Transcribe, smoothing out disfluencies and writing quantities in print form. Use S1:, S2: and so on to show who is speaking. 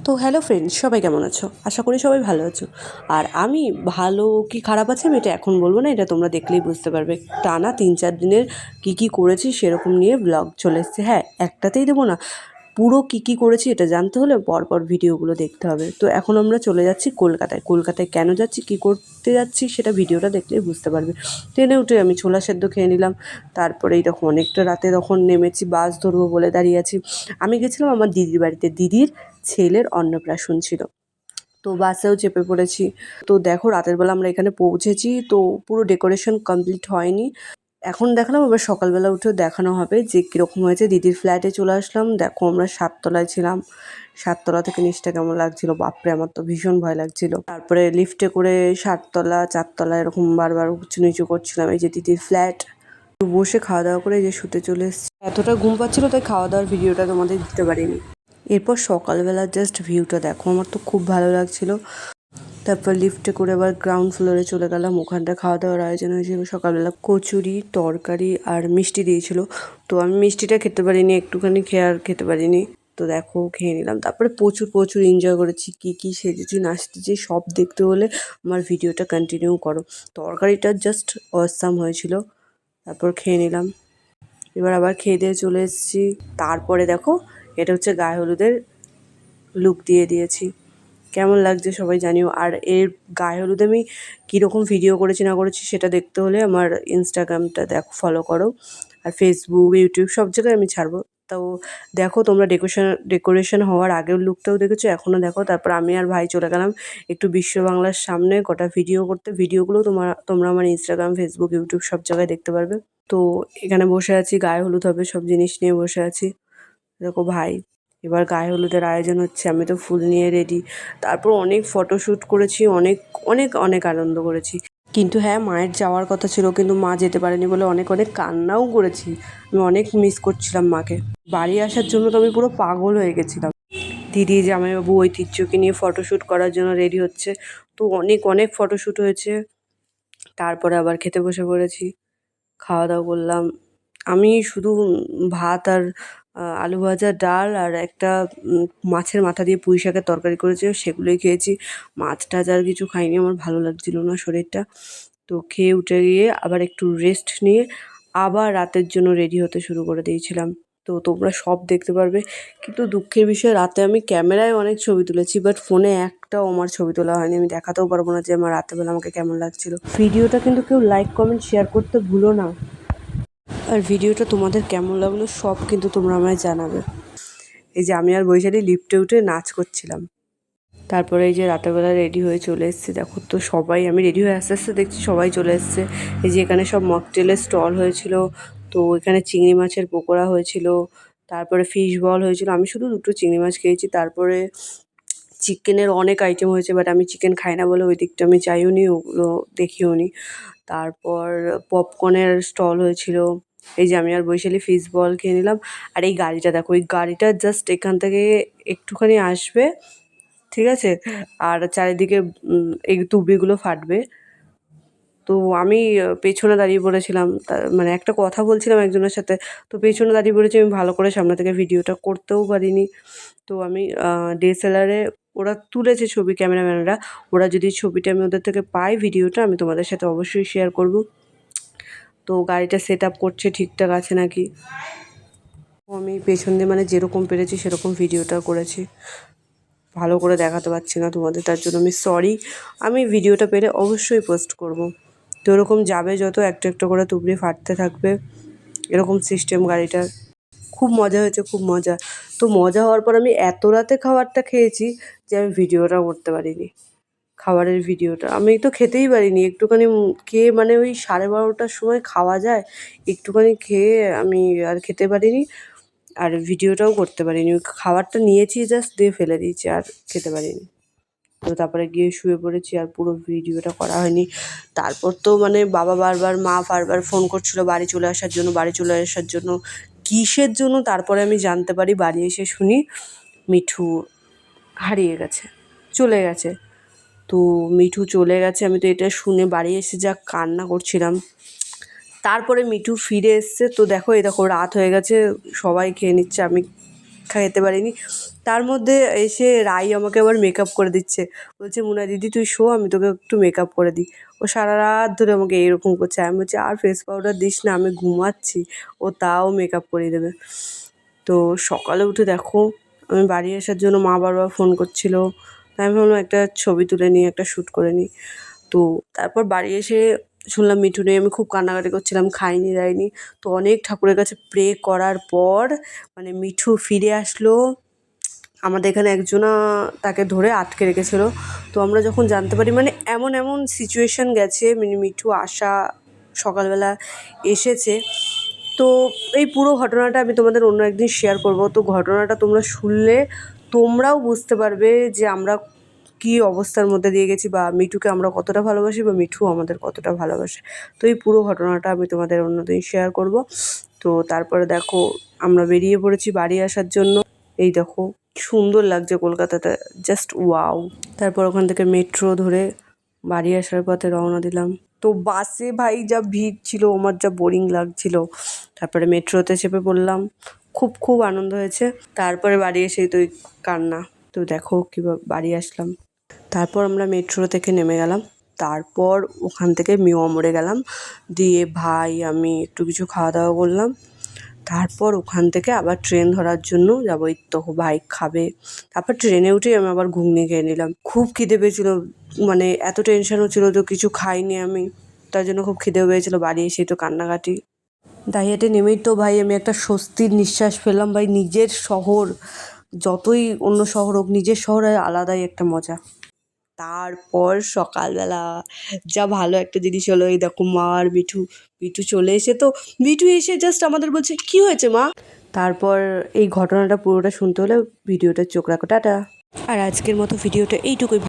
S1: তো hello friends, সবাই কেমন আছো? আশা করি সবাই ভালো আছো। আর আমি ভালো কি খারাপ আছি আমি এটা এখন বলবো না, এটা তোমরা দেখলেই বুঝতে পারবে। টানা 3-4 দিনের কী করেছি সেরকম নিয়ে ব্লগ চলে এসছে। হ্যাঁ, একটাতেই দেবো না, পুরো কী করেছি এটা জানতে হলে পরপর ভিডিওগুলো দেখতে হবে। তো এখন আমরা চলে যাচ্ছি কলকাতায়। কলকাতায় কেন যাচ্ছি, কী করতে যাচ্ছি সেটা ভিডিওটা দেখলেই বুঝতে পারবে। ট্রেনে উঠে আমি ছোলা সেদ্ধ খেয়ে নিলাম। তারপরে এই দেখো অনেকটা রাতে তখন নেমেছি, বাস ধরবো বলে দাঁড়িয়ে আছি। আমি গেছিলাম আমার দিদির বাড়িতে, দিদির ছেলের অন্নপ্রাশন ছিল। তো বাসেও চেপে পড়েছি। তো দেখো রাতের বেলা আমরা এখানে পৌঁছেছি, তো পুরো ডেকোরেশন কমপ্লিট হয়নি। এখন দেখালাম, আবার সকালবেলা উঠেও দেখানো হবে যে কীরকম হয়েছে। দিদির ফ্ল্যাটে চলে আসলাম। দেখো আমরা 7 তলায় ছিলাম। 7 তলা থেকে নিচটা কেমন লাগছিলো বাপরে, আমার তো ভীষণ ভয় লাগছিল। তারপরে লিফটে করে 7 তলা 4 তলা এরকম বারবার উঁচু নিচু করছিলাম। এই যে দিদির ফ্ল্যাট, বসে খাওয়া দাওয়া করে যে শুতে চলে এসেছি। এতটা ঘুম পাচ্ছিলো তাই খাওয়া দাওয়ার ভিডিওটা তোমাদের দিতে পারিনি। এরপর সকালবেলা জাস্ট ভিউটা দেখো, আমার তো খুব ভালো লাগছিলো। তারপর লিফটে করে আবার গ্রাউন্ড ফ্লোরে চলে গেলাম। ওখানটা খাওয়া দাওয়ার আয়োজন হয়েছিল। সকালবেলা কচুরি, তরকারি আর মিষ্টি দিয়েছিল। তো আমি মিষ্টিটা খেতে পারিনি, একটুখানি খেয়ে আর খেতে পারিনি। তো দেখো খেয়ে নিলাম। তারপরে প্রচুর এনজয় করেছি। কী সেজেছি না সেজেছি সব দেখতে হলে আমার ভিডিওটা কন্টিনিউ করো। তরকারিটা জাস্ট অসাম হয়েছিল। তারপর খেয়ে নিলাম। এবার আবার খেয়ে দিয়ে চলে এসেছি। তারপরে দেখো এটা হচ্ছে গায়ে হলুদের লুক দিয়েছি। কেমন লাগছে সবাই জানিও। আর এর গায়ে হলুদে আমি কীরকম ভিডিও করেছি না করেছি সেটা দেখতে হলে আমার ইনস্টাগ্রামটা দেখো, ফলো করো। আর ফেসবুক, ইউটিউব সব জায়গায় আমি ছাড়বো। তো দেখো তোমরা ডেকোরেশন হওয়ার আগের লুকটাও দেখেছো, এখনও দেখো। তারপর আমি আর ভাই চলে গেলাম একটু বিশ্ব বাংলার সামনে কটা ভিডিও করতে। ভিডিওগুলো তোমরা আমার ইনস্টাগ্রাম, ফেসবুক, ইউটিউব সব জায়গায় দেখতে পারবে। তো এখানে বসে আছি, গায়ে হলুদ হবে সব জিনিস নিয়ে বসে আছি। দেখো ভাই, এবার গায়ে হলুদের আয়োজন হচ্ছে, আমি তো ফুল নিয়ে রেডি। তারপর অনেক ফটোশ্যুট করেছি, অনেক আনন্দ করেছি। কিন্তু হ্যাঁ, মায়ের যাওয়ার কথা ছিল কিন্তু মা যেতে পারেনি বলে অনেক কান্নাও করেছি। আমি অনেক মিস করছিলাম মাকে। বাড়ি আসার জন্য তো আমি পুরো পাগল হয়ে গেছিলাম। দিদি, জামাইবাবু ঐতিহ্যকে নিয়ে ফটোশ্যুট করার জন্য রেডি হচ্ছে। তো অনেক ফটোশ্যুট হয়েছে। তারপরে আবার খেতে বসে পড়েছি, খাওয়া দাওয়া করলাম। আমি শুধু ভাত আর আলু ভাজা, ডাল আর একটা মাছের মাথা দিয়ে পুঁই শাকের তরকারি করেছে, সেগুলোই খেয়েছি। মাছ টাছ আর কিছু খাইনি, আমার ভালো লাগছিল না শরীরটা। তো খেয়ে উঠে গিয়ে আবার একটু রেস্ট নিয়ে আবার রাতের জন্য রেডি হতে শুরু করে দিয়েছিলাম। তো তোমরা সব দেখতে পারবে। কিন্তু দুঃখের বিষয়, রাতে আমি ক্যামেরায় অনেক ছবি তুলেছি, বাট ফোনে একটাও আমার ছবি তোলা হয়নি। আমি দেখাতেও পারবো না যে আমার রাতেরবেলা আমাকে কেমন লাগছিল। ভিডিওটা কিন্তু কেউ লাইক, কমেন্ট, শেয়ার করতে ভুলো না। আর ভিডিওটা তোমাদের কেমন লাগলো সব কিন্তু তোমরা আমায় জানাবে। এই যে আমি আর বৈশালী লিফটে উঠে নাচ করছিলাম। তারপরে এই যে রাতেরবেলা রেডি হয়ে চলে এসেছি। দেখো তো সবাই, আমি রেডি হয়ে আস্তে আস্তে দেখছি সবাই চলে এসছে। এই যে এখানে সব মকটেলের স্টল হয়েছিল। তো এখানে চিংড়ি মাছের পকোড়া হয়েছিল, তারপরে ফিশ বল হয়েছিল। আমি শুধু 2টো চিংড়ি মাছ খেয়েছি। তারপরে চিকেনের অনেক আইটেম হয়েছে, বাট আমি চিকেন খাই না বলে ওই দিকটা আমি যাইও নি, ওগুলো দেখিও নি। তারপর পপকর্নের স্টল হয়েছিল। এই যে আমি আর বৈশালী ফিশ বল খেয়ে নিলাম। আর এই গাড়িটা দেখো, এই গাড়িটা জাস্ট এখান থেকে একটুখানি আসবে, ঠিক আছে, আর চারিদিকে এই তুবড়িগুলো ফাটবে। তো আমি পেছনে দাঁড়িয়ে পড়েছিলাম, মানে একটা কথা বলছিলাম একজনের সাথে। তো পেছনে দাঁড়িয়ে পড়েছি, আমি ভালো করে সামনে থেকে ভিডিওটা করতেও পারিনি। তো আমি ডিএসএলআরে, ওরা তুলেছে ছবি, ক্যামেরাম্যানরা। ওরা যদি ছবিটা আমি ওদের থেকে পাই, ভিডিওটা আমি তোমাদের সাথে অবশ্যই শেয়ার করব। তো গাড়িটা সেট আপ করছে ঠিকঠাক আছে নাকি। আমি পেছন দিয়ে মানে যেরকম পেরেছি সেরকম ভিডিওটা করেছি। ভালো করে দেখাতে পারছি না তোমাদের, তার জন্য আমি সরি। আমি ভিডিওটা পেলে অবশ্যই পোস্ট করব। তো এরকম যাবে যত, একটা করে তুবড়ি ফাটতে থাকবে, এরকম সিস্টেম গাড়িটার। খুব মজা হয়েছে, খুব মজা। তো মজা হওয়ার পর আমি এত রাতে খাবারটা খেয়েছি যে আমি ভিডিওটাও করতে পারিনি। খাবারের ভিডিওটা আমি তো খেতেই পারিনি। একটুখানি খেয়ে, মানে ওই 12:30টার সময় খাওয়া যায়, একটুখানি খেয়ে আমি আর খেতে পারিনি। আর ভিডিওটাও করতে পারিনি। ওই খাবারটা নিয়েছি জাস্ট, দিয়ে ফেলে দিয়েছি, আর খেতে পারিনি। তো তারপরে গিয়ে শুয়ে পড়েছি, আর পুরো ভিডিওটা করা হয়নি। তারপর তো মানে বাবা বারবার, মা বারবার ফোন করছিল বাড়ি চলে আসার জন্য। কিসের জন্য তারপরে আমি জানতে পারি, বাড়ি এসে শুনি মিঠু হারিয়ে গেছে, চলে গেছে। তো মিঠু চলে গেছে, আমি তো এটা শুনে বাড়ি এসে যা কান্না করছিলাম। তারপরে মিঠু ফিরে এসছে। তো দেখো, এই দেখো রাত হয়ে গেছে, সবাই খেয়ে নিচ্ছে, আমি শিক্ষা খেতে পারিনি। তার মধ্যে এসে রাই আমাকে আবার মেকআপ করে দিচ্ছে, বলছে মুনা দিদি তুই শো, আমি তোকে একটু মেকআপ করে দিই। ও সারা রাত ধরে আমাকে এরকম করছে, আমি বলছি আর ফেস পাউডার দিস না, আমি ঘুমাচ্ছি। ও তাও মেকআপ করিয়ে দেবে। তো সকালে উঠে দেখো আমি বাড়ি আসার জন্য মা বারবার ফোন করছিল, তাই আমি ভাবলাম একটা ছবি তুলে নিই, একটা শ্যুট করে নিই। তো তারপর বাড়ি এসে শুনলাম মিঠু নেই, আমি খুব কান্নাকাটি করছিলাম, খাইনি দেয়নি। তো অনেক ঠাকুরের কাছে প্রে করার পর মানে মিঠু ফিরে আসলো। আমাদের এখানে একজনা তাকে ধরে আটকে রেখেছিল। তো আমরা যখন জানতে পারি মানে এমন এমন সিচুয়েশান গেছে, মানে মিঠু আসা সকালবেলা এসেছে। তো এই পুরো ঘটনাটা আমি তোমাদের অন্য একদিন শেয়ার করব। তো ঘটনাটা তোমরা শুনলে তোমরাও বুঝতে পারবে যে আমরা কী অবস্থার মধ্যে দিয়ে গেছি, বা মিঠুকে আমরা কতটা ভালোবাসি, বা মিঠু আমাদের কতটা ভালোবাসে। তো এই পুরো ঘটনাটা আমি তোমাদের অন্যদিন শেয়ার করব। তো তারপরে দেখো আমরা বেরিয়ে পড়েছি বাড়ি আসার জন্য। এই দেখো সুন্দর লাগছে কলকাতাটা, জাস্ট ওয়াও। তারপর ওখান থেকে মেট্রো ধরে বাড়ি আসার পথে রওনা দিলাম। তো বাসে ভাই যা ভিড় ছিল, আমার যা বোরিং লাগছিল। তারপরে মেট্রোতে চেপে পড়লাম, খুব খুব আনন্দ হয়েছে। তারপরে বাড়ি এসেই তো কান্না। তো দেখো কীভাবে বাড়ি আসলাম। তারপর আমরা মেট্রো থেকে নেমে গেলাম, তারপর ওখান থেকে মিয়া মোড়ে গেলাম, দিয়ে ভাই আমি একটু কিছু খাওয়া দাওয়া করলাম। তারপর ওখান থেকে আবার ট্রেন ধরার জন্য যাবো। এই তো ভাই খাবে। তারপর ট্রেনে উঠেই আমি আবার ঘুগনি খেয়ে নিলাম, খুব খিদে পেয়েছিল, মানে এত টেনশন হচ্ছিলো তো কিছু খাইনি আমি, তার জন্য খুব খিদেও পেয়েছিলো। বাড়ি এসেই তো কান্নাকাটি। দাইহাটে নেমেই তো ভাই আমি একটা স্বস্তির নিঃশ্বাস ফেললাম। ভাই নিজের শহর, যতই অন্য শহর হোক নিজের শহরে আলাদাই একটা মজা। তারপর সকালবেলা যা ভালো একটা জিনিস হলো, এই দেখো মা আর মিঠু, মিঠু চলে এসে তো মিঠু এসে জাস্ট আমাদের বলছে কি হয়েছে মা। তারপর এই ঘটনাটা পুরোটা শুনতে হলে ভিডিওটা চোখ রাখো, টাটা। আর আজকের মতো ভিডিওটা এইটুকুই।